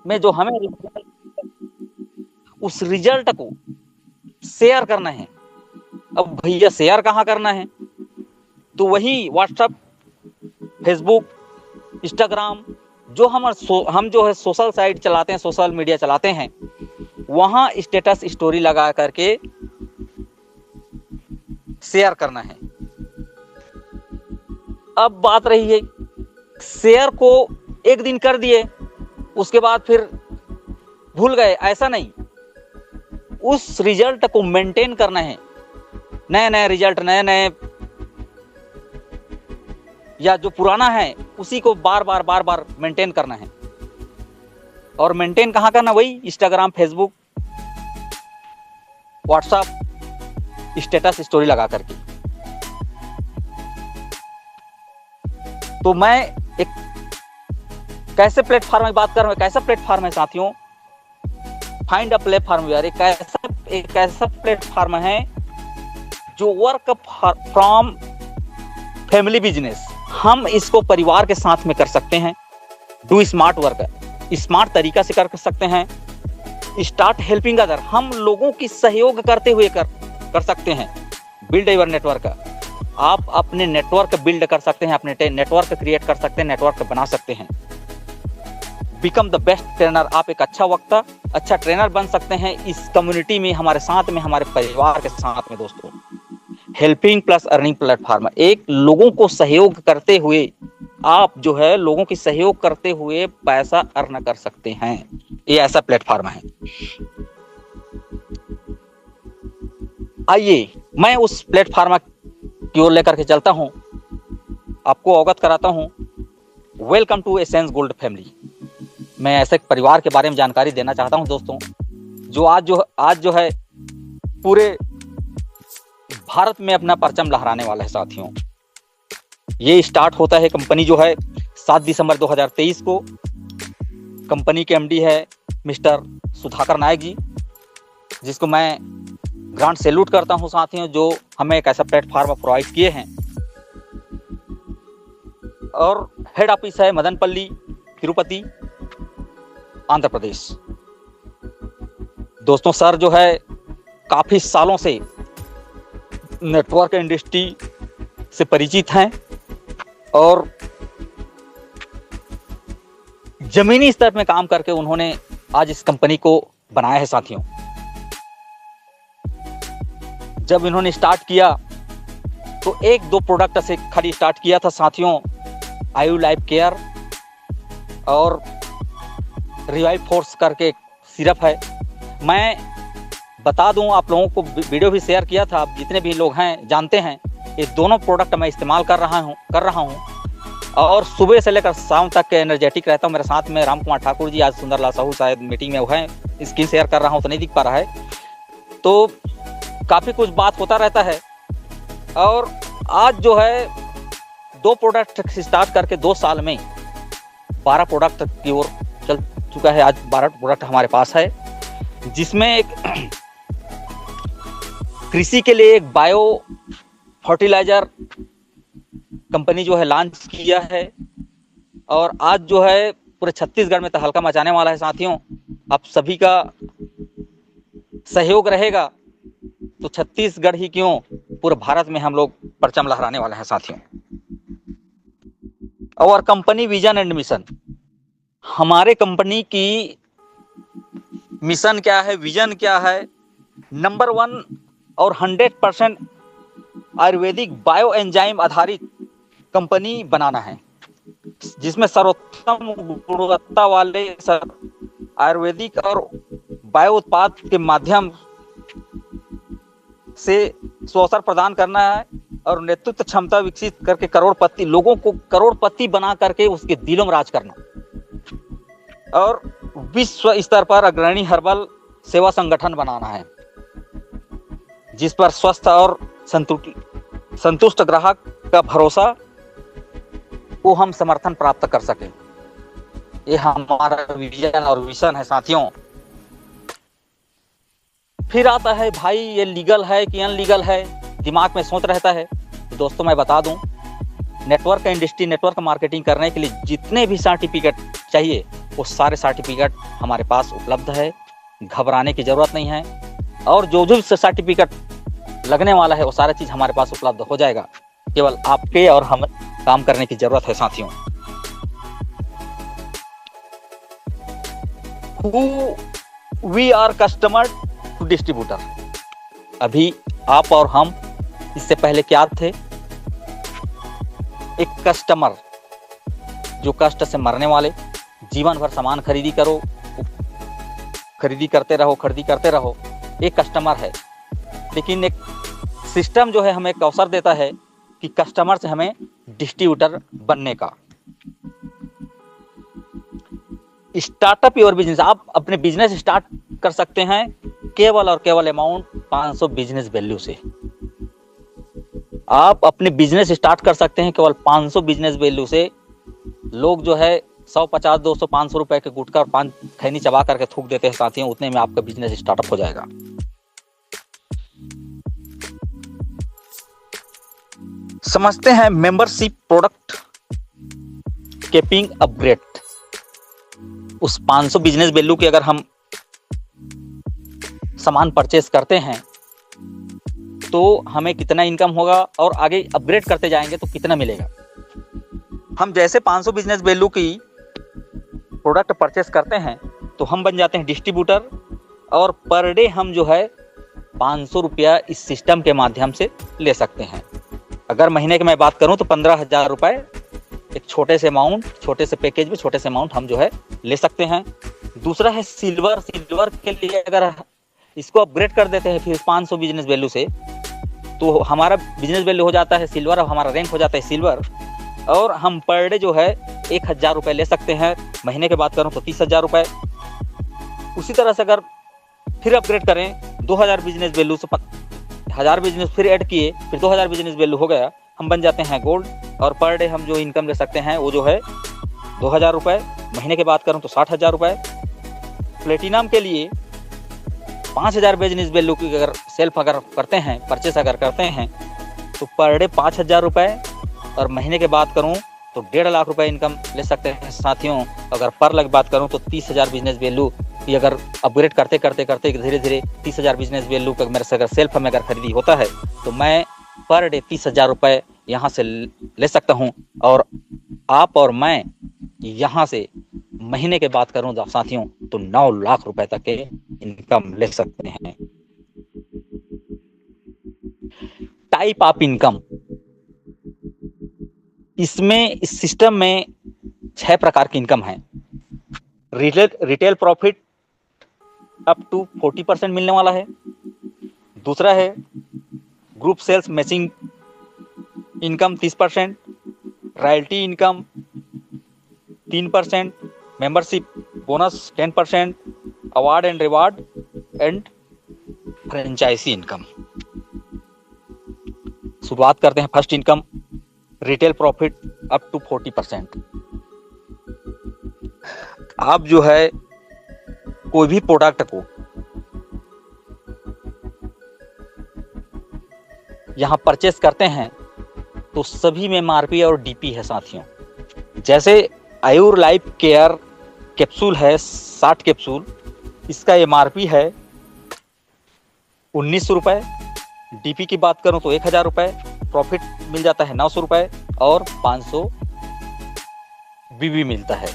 में जो हमें उस रिजल्ट को शेयर करना है। अब भैया शेयर कहाँ करना है? तो वही व्हाट्सएप, फेसबुक, इंस्टाग्राम, जो हम जो है सोशल साइट चलाते हैं, सोशल मीडिया चलाते हैं, वहां स्टेटस स्टोरी लगा करके शेयर करना है। अब बात रही है, शेयर को एक दिन कर दिए, उसके बाद फिर भूल गए, ऐसा नहीं। उस रिजल्ट को मेंटेन करना है। नए नए रिजल्ट, नए नए, या जो पुराना है उसी को बार बार मेंटेन करना है। और मेंटेन कहाँ करना? वही Instagram, Facebook, WhatsApp, status story लगा करके। तो मैं एक कैसे प्लेटफॉर्म की बात कर रहा हूं, कैसा प्लेटफॉर्म है साथियों? फाइंड अ प्लेटफॉर्म यार, एक ऐसा प्लेटफॉर्म है जो वर्क फ्रॉम फैमिली बिजनेस। हम इसको परिवार के साथ में कर सकते हैं। डू स्मार्ट वर्क, स्मार्ट तरीका से कर सकते हैं। स्टार्ट हेल्पिंग अदर, हम लोगों की सहयोग करते हुए कर सकते हैं। बिल्ड योर नेटवर्क, आप अपने नेटवर्क बिल्ड कर सकते हैं, अपने नेटवर्क क्रिएट कर सकते हैं, नेटवर्क बना सकते हैं। बिकम द बेस्ट ट्रेनर, आप एक अच्छा ट्रेनर बन सकते हैं इस कम्युनिटी में, हमारे साथ में, हमारे परिवार के साथ में। दोस्तों, हेल्पिंग प्लस अर्निंग प्लेटफॉर्म, एक लोगों को सहयोग करते हुए आप जो है लोगों की सहयोग करते हुए पैसा अर्न कर सकते हैं। ये ऐसा प्लेटफॉर्म है। आइए मैं उस प्लेटफॉर्म की ओर लेकर के चलता हूं, आपको अवगत कराता हूं। Welcome to essence gold family. मैं ऐसे परिवार के बारे में जानकारी देना चाहता हूं दोस्तों, जो आज जो है पूरे भारत में अपना परचम लहराने वाला है साथियों। ये स्टार्ट होता है, कंपनी जो है 7 दिसंबर 2023 को। कंपनी के एमडी है मिस्टर सुधाकर नायक जी, जिसको मैं ग्रांड सैल्यूट करता हूं साथियों, जो हमें एक ऐसा प्लेटफॉर्म प्रोवाइड किए हैं। और हेड ऑफिस है मदनपल्ली, तिरुपति, आंध्र प्रदेश। दोस्तों, सर जो है काफी सालों से नेटवर्क इंडस्ट्री से परिचित हैं और जमीनी स्तर में काम करके उन्होंने आज इस कंपनी को बनाया है साथियों। जब इन्होंने स्टार्ट किया तो 1-2 प्रोडक्ट से खाली स्टार्ट किया था साथियों। आयु लाइफ केयर और रिवाइव फोर्स करके सिरप है। मैं बता दूं आप लोगों को, वीडियो भी शेयर किया था, आप जितने भी लोग हैं जानते हैं, ये दोनों प्रोडक्ट मैं इस्तेमाल कर रहा हूं और सुबह से लेकर शाम तक एनर्जेटिक रहता हूं। मेरे साथ में राम कुमार ठाकुर जी, आज सुंदरलाल साहू शायद मीटिंग में वो हैं, स्क्रीन शेयर कर रहा हूं तो नहीं दिख पा रहा है, तो काफ़ी कुछ बात होता रहता है। और आज जो है 2 प्रोडक्ट स्टार्ट करके 2 साल में 12 प्रोडक्ट की ओर चल चुका है। आज 12 प्रोडक्ट हमारे पास है, जिसमें एक कृषि के लिए एक बायो फर्टिलाइजर कंपनी जो है लॉन्च किया है। और आज जो है पूरे छत्तीसगढ़ में तहलका मचाने वाला है साथियों। आप सभी का सहयोग रहेगा तो छत्तीसगढ़ ही क्यों, पूरे भारत में हम लोग परचम लहराने वाले हैं साथियों। और कंपनी विजन एंड मिशन, हमारे कंपनी की मिशन क्या है, विजन क्या है? नंबर 1 और 100% आयुर्वेदिक बायो एंजाइम आधारित कंपनी बनाना है, जिसमें सर्वोत्तम गुणवत्ता वाले आयुर्वेदिक और बायो उत्पाद के माध्यम से अवसर प्रदान करना है और नेतृत्व क्षमता विकसित करके करोड़पति लोगों को करोड़पति बना करके उसके दिलों में राज करना और विश्व स्तर पर अग्रणी हर्बल सेवा संगठन बनाना है, जिस पर स्वस्थ और संतुष्ट ग्राहक का भरोसा को हम समर्थन प्राप्त कर सके। ये हमारा विजन और विजन है साथियों। फिर आता है भाई, ये लीगल है कि अनलीगल है, दिमाग में सोच रहता है। तो दोस्तों मैं बता दूं, नेटवर्क इंडस्ट्री, नेटवर्क मार्केटिंग करने के लिए जितने भी सर्टिफिकेट चाहिए वो सारे सर्टिफिकेट हमारे पास उपलब्ध है, घबराने की जरूरत नहीं है। और जो जो सर्टिफिकेट लगने वाला है वो सारा चीज हमारे पास उपलब्ध हो जाएगा, केवल आपके और हम काम करने की जरूरत है साथियों। Who we are customer to distributor। अभी आप और हम इससे पहले क्या थे? एक कस्टमर, जो कष्ट से मरने वाले, जीवन भर सामान खरीदी करते रहो, एक कस्टमर है। लेकिन एक सिस्टम जो है हमें एक अवसर देता है कि कस्टमर से हमें डिस्ट्रीब्यूटर बनने का। स्टार्टअप योर बिजनेस, आप अपने बिजनेस स्टार्ट कर सकते हैं केवल और केवल अमाउंट 500 बिजनेस वैल्यू से। आप अपने बिजनेस स्टार्ट कर सकते हैं केवल 500 बिजनेस वैल्यू से। लोग जो है 150, 200, 500 रुपए के गुटखा और 5 खैनी चबा करके थूक देते हैं साथियों, उतने में आपका बिजनेस स्टार्टअप हो जाएगा। समझते हैं मेंबरशिप प्रोडक्ट कैपिंग अपग्रेड। उस 500 बिजनेस वैल्यू के अगर हम सामान परचेस करते हैं तो हमें कितना इनकम होगा, और आगे अपग्रेड करते जाएंगे तो कितना मिलेगा। हम जैसे 500 बिजनेस वैल्यू की प्रोडक्ट परचेस करते हैं तो हम बन जाते हैं डिस्ट्रीब्यूटर, और पर डे हम जो है 500 रुपया इस सिस्टम के माध्यम से ले सकते हैं। अगर महीने की मैं बात करूं तो 15,000 रुपए एक छोटे से अमाउंट, छोटे से पैकेज में छोटे से अमाउंट हम जो है ले सकते हैं। दूसरा है सिल्वर। सिल्वर के लिए अगर इसको अपग्रेड कर देते हैं फिर 500 बिजनेस वैल्यू से, तो हमारा बिजनेस वैल्यू हो जाता है सिल्वर, और हमारा रैंक हो जाता है सिल्वर, और हम पर डे जो है 1,000 रुपए ले सकते हैं। महीने की बात करूं तो 30,000 रुपए। उसी तरह से अगर फिर अपग्रेड करें 2,000 बिजनेस वैल्यू से 1,000 बिजनेस फिर ऐड किए, फिर 2,000 बिजनेस वैल्यू हो गया, हम बन जाते हैं गोल्ड, और पर डे हम जो इनकम ले सकते हैं वो जो है 2,000 रुपए। महीने की बात करूं तो 60,000 रुपए। प्लेटिनम के लिए 5,000 बिजनेस वैल्यू की अगर सेल्फ अगर करते हैं, परचेस अगर करते हैं तो पर डे 5,000 रुपए, और महीने की बात करूं तो 1.5 लाख रुपए इनकम ले सकते हैं साथियों। अगर पर लाख बात करूं तो 30,000 बिजनेस वैल्यू की अगर अपग्रेड करते धीरे धीरे 30,000 बिजनेस वैल्यू का मेरे से अगर सेल्फ में अगर खरीदी होता है तो मैं पर डे 30,000 रुपए यहाँ से ले सकता हूँ। और आप और मैं यहाँ से महीने की बात करूं साथियों तो 9 लाख रुपए तक के इनकम ले सकते हैं। टाइप ऑफ इनकम, इसमें इस सिस्टम में 6 प्रकार की इनकम है। रिटेल प्रॉफिट अप टू 40% मिलने वाला है। दूसरा है group sales matching income 30%, royalty income 3%, membership bonus 10%, award and reward and franchise income. शुरुआत करते हैं first income, retail profit up to 40%। आप जो है कोई भी प्रोडक्ट को यहां परचेस करते हैं तो सभी में एमआरपी और डीपी है साथियों। जैसे आयुर लाइफ केयर कैप्सूल है 60 कैप्सूल, इसका एमआरपी है 1900 रुपए। डीपी की बात करूं तो 1,000 रुपए, प्रॉफिट मिल जाता है 900 रुपए, और 500 बीबी मिलता है।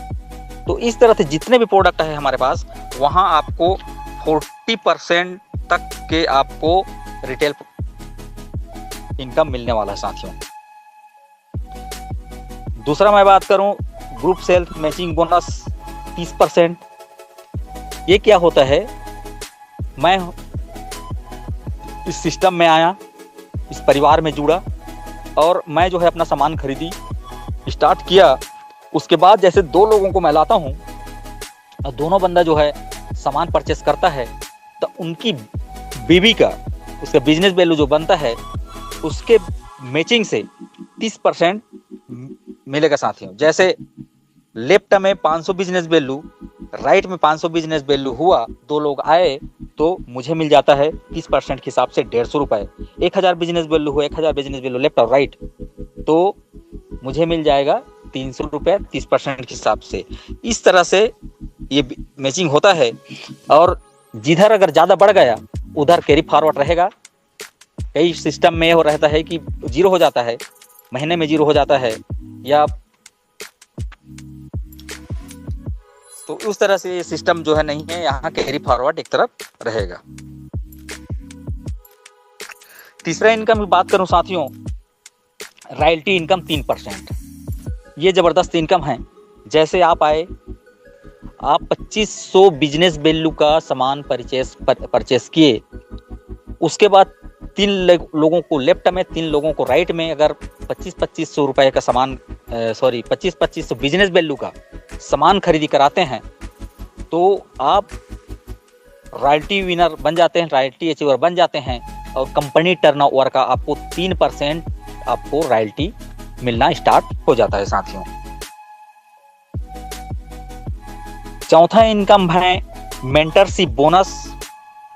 तो इस तरह से जितने भी प्रोडक्ट है हमारे पास, वहां आपको 40% तक के आपको रिटेल इनकम मिलने वाला है साथियों। दूसरा मैं बात करूं ग्रुप सेल्फ मैचिंग बोनस 30%। ये क्या होता है, मैं इस सिस्टम में आया, इस परिवार में जुड़ा, और मैं जो है अपना सामान खरीदी स्टार्ट किया। उसके बाद जैसे 2 लोगों को मैं लाता हूं और दोनों बंदा जो है सामान परचेस करता है, तो उनकी बीवी का उसका बिजनेस वैल्यू जो बनता है उसके मैचिंग से 30% मिलेगा साथियों। जैसे लेफ्ट में 500 बिजनेस वैल्यू, राइट में 500 बिजनेस वैल्यू हुआ, 2 लोग आए तो मुझे मिल जाता है 30% के हिसाब से 150 रुपए। 1,000 बिजनेस वैल्यू हुआ, 1,000 बिजनेस वैल्यू लेफ्ट और राइट, तो मुझे मिल जाएगा 300 रुपए 30% के हिसाब से। इस तरह से ये मैचिंग होता है। और जिधर अगर ज़्यादा बढ़ गया उधर कैरी फॉरवर्ड रहेगा। कई सिस्टम में हो रहता है कि जीरो हो जाता है, महीने में जीरो हो जाता है, या तो उस तरह से ये सिस्टम जो है नहीं है, यहाँ कैरी फॉरवर्ड एक तरफ रहेगा। तीसरा इनकम की बात करूं साथियों, रॉयल्टी इनकम 3%। ये जबरदस्त इनकम है। जैसे आप आए, आप 2500 बिजनेस वैल्यू का सामान परचेस किए, उसके बाद 3 लोगों को लेफ्ट में, 3 लोगों को राइट में अगर 2500 रुपए का सामान 2500 बिजनेस वैल्यू का सामान खरीदी कराते हैं, तो आप रॉयल्टी विनर बन जाते हैं, रॉयल्टी अचीवर बन जाते हैं। और कंपनी टर्नओवर का आपको 3% आपको रॉयल्टी मिलना स्टार्ट हो जाता है साथियों। चौथा इनकम है मेंटरशिप बोनस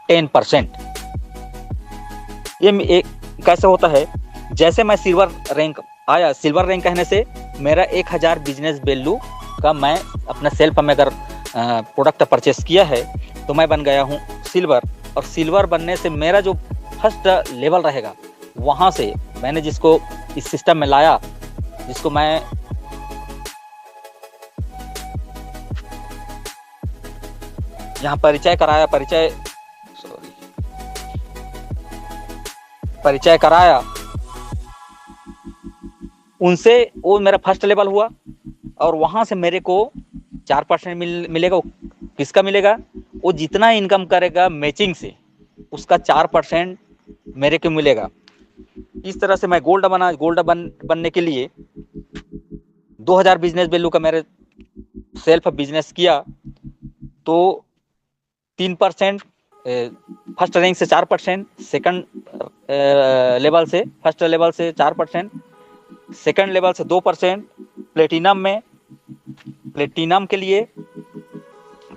10%। ये एक कैसे होता है, जैसे मैं सिल्वर रैंक आया, सिल्वर रैंक कहने से मेरा 1000 बिजनेस वैल्यू का मैं अपना सेल्फ में अगर प्रोडक्ट परचेस किया है तो मैं बन गया हूँ सिल्वर। और सिल्वर बनने से मेरा जो फर्स्ट लेवल रहेगा, वहाँ से मैंने जिसको इस सिस्टम में लाया, जिसको मैं यहाँ परिचय कराया, उनसे वो मेरा फर्स्ट लेवल हुआ। और वहां से मेरे को 4% मिलेगा। किसका मिलेगा? वो जितना इनकम करेगा मैचिंग से, उसका 4% मेरे को मिलेगा। इस तरह से मैं गोल्ड बनने के लिए 2000 बिजनेस वैल्यू का मेरे सेल्फ बिजनेस किया, तो 3%, फर्स्ट रैंक से 4%, सेकंड लेवल से, फर्स्ट लेवल से 4%, सेकंड लेवल से 2%। प्लेटिनम के लिए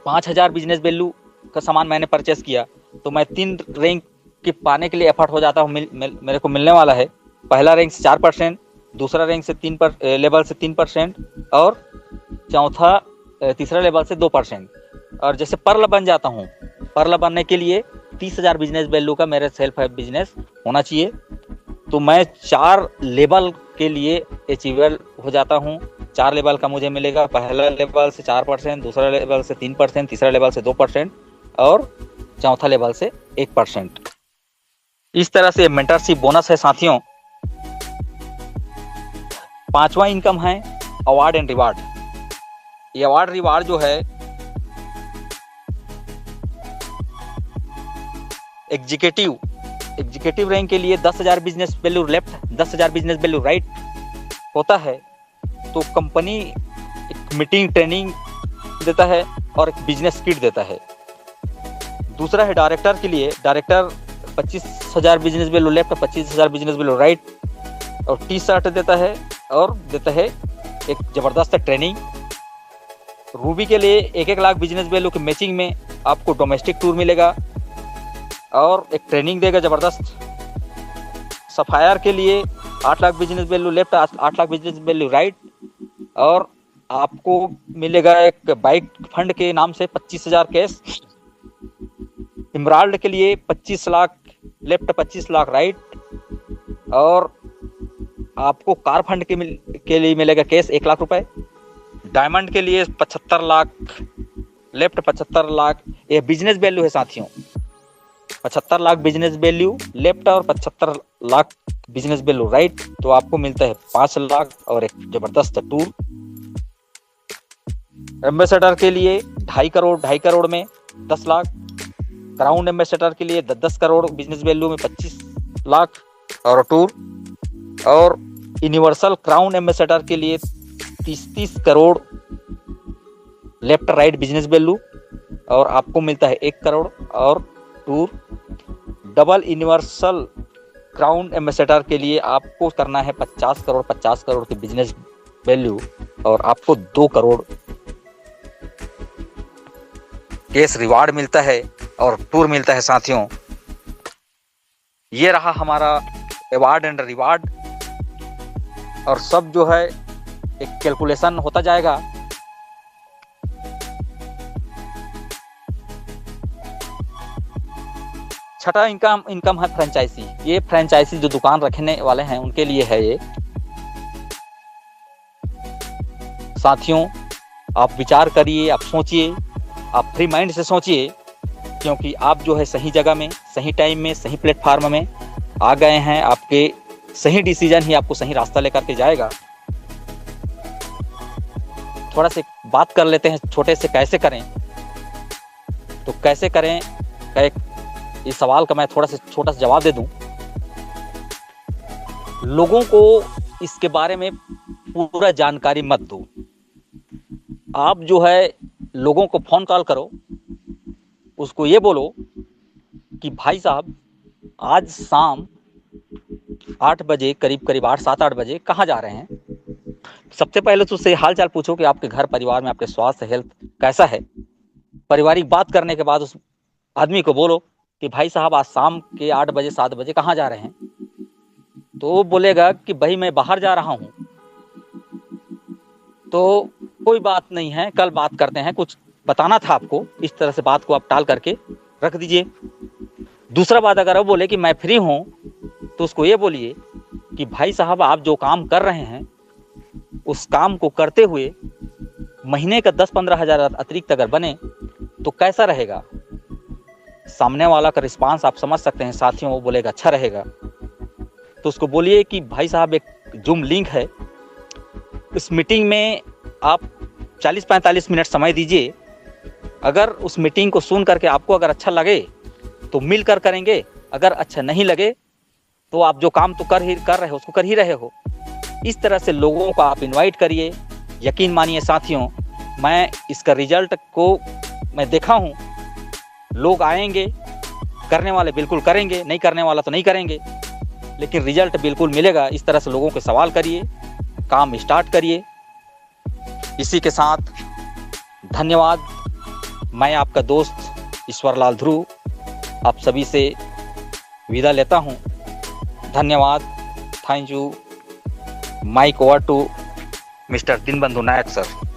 5000 बिजनेस वैल्यू का सामान मैंने परचेस किया, तो मैं 3 रैंक के पाने के लिए एफर्ट हो जाता हूँ। मेरे को मिलने वाला है पहला रैंक से 4%, दूसरा रैंक से लेवल से 3%, और तीसरा लेवल से 2%। और जैसे पर्ल बन जाता हूँ, पर्ल बनने के लिए 30,000 बिजनेस वैल्यू का मेरे सेल्फ बिजनेस होना चाहिए, तो मैं 4 लेवल के लिए अचीवेबल हो जाता हूँ। 4 लेवल का मुझे मिलेगा, पहला लेवल से 4%, दूसरा लेवल से 3%, तीसरा लेवल से 2%, और चौथा लेवल से 1%। इस तरह से मेंटरशिप बोनस है साथियों। 5वां इनकम है अवार्ड एंड रिवार्ड। ये अवार्ड रिवार्ड जो है, एग्जीक्यूटिव रैंक के लिए 10,000 business value left, 10,000 business value right होता है, तो कंपनी एक मीटिंग ट्रेनिंग देता है और एक बिजनेस किट देता है। दूसरा है डायरेक्टर के लिए, director 25,000 business value left, 25,000 business value right, और टी-शर्ट देता है, और देता है एक जबरदस्त ट्रेनिंग। रूबी के लिए 1 लाख बिजनेस वैल्यू के मैचिंग में आपको डोमेस्टिक टूर मिलेगा और एक ट्रेनिंग देगा जबरदस्त। सफायर के लिए 8 lakh business value left, 8 lakh business value right, और आपको मिलेगा एक बाइक फंड के नाम से 25,000 कैश। इमराल्ड के लिए 25 लाख लेफ्ट, 25 लाख राइट, और आपको कार फंड के लिए मिलेगा कैश 1 लाख रुपए। डायमंड के लिए 75 लाख लेफ्ट, 75 लाख, ये बिजनेस वैल्यू है साथियों। 75 लाख बिजनेस वैल्यू लेफ्ट और 75 लाख बिजनेस वैल्यू राइट, तो आपको मिलता है 5 लाख और एक जबरदस्त टूर। एम्बेसडर के लिए 2.5 करोड़ में 10 लाख, क्राउन एम्बेसडर के लिए 10 करोड़ बिजनेस वैल्यू में 25 लाख और टूर, और यूनिवर्सल क्राउन एम्बेसडर के लिए 30 crore left right business value, और आपको मिलता है 1 करोड़ और tour. Double universal crown ambassador के लिए आपको करना है 50 करोड़ की बिजनेस वैल्यू, और आपको 2 करोड़ कैश रिवार्ड मिलता है और टूर मिलता है साथियों। ये रहा हमारा अवार्ड एंड रिवार्ड, और सब जो है एक कैलकुलेशन होता जाएगा। छठा इनकम इनकम है फ्रेंचाइजी। ये फ्रेंचाइजी जो दुकान रखने वाले हैं उनके लिए है ये। साथियों, आप विचार करिए, आप सोचिए, आप फ्री माइंड से सोचिए, क्योंकि आप जो है सही जगह में, सही टाइम में, सही प्लेटफार्म में आ गए हैं। आपके सही डिसीजन ही आपको सही रास्ता लेकर के जाएगा। थोड़ा से बात कर लेते हैं छोटे से कैसे करें। तो कैसे करें का एक इस सवाल का मैं थोड़ा सा छोटा सा जवाब दे दूं। लोगों को इसके बारे में पूरा जानकारी मत दो। आप जो है लोगों को फोन कॉल करो, उसको ये बोलो कि भाई साहब आज शाम 8 बजे करीब 8 7 8 बजे कहाँ जा रहे हैं। सबसे पहले तो उससे हाल चाल पूछो कि आपके घर परिवार में आपके स्वास्थ्य हेल्थ कैसा है। पारिवारिक बात करने के बाद उस आदमी को बोलो कि भाई साहब आज शाम के 8 बजे 7 बजे कहाँ जा रहे हैं। तो वो बोलेगा कि भाई मैं बाहर जा रहा हूँ। तो कोई बात नहीं है, कल बात करते हैं, कुछ बताना था आपको। इस तरह से बात को आप टाल करके रख दीजिए। दूसरा बात, अगर वो बोले कि मैं फ्री हूँ, तो उसको ये बोलिए कि भाई साहब आप जो काम कर रहे हैं उस काम को करते हुए महीने का 10-15 हज़ार अतिरिक्त अगर बने तो कैसा रहेगा। सामने वाला का रिस्पांस आप समझ सकते हैं साथियों। वो बोलेगा अच्छा रहेगा। तो उसको बोलिए कि भाई साहब एक जूम लिंक है, इस मीटिंग में आप 40-45 मिनट समय दीजिए। अगर उस मीटिंग को सुन करके आपको अगर अच्छा लगे तो मिलकर करेंगे, अगर अच्छा नहीं लगे तो आप जो काम तो कर रहे हो उसको कर ही रहे हो। इस तरह से लोगों को आप इनवाइट करिए। यकीन मानिए साथियों, मैं इसका रिजल्ट को मैं देखा हूँ। लोग आएंगे, करने वाले बिल्कुल करेंगे, नहीं करने वाला तो नहीं करेंगे, लेकिन रिजल्ट बिल्कुल मिलेगा। इस तरह से लोगों के सवाल करिए, काम स्टार्ट करिए। इसी के साथ धन्यवाद। मैं आपका दोस्त ईश्वरलाल ध्रुव आप सभी से विदा लेता हूँ। धन्यवाद। Thank you. Mic over to mister Deenbandhu Nayak sir.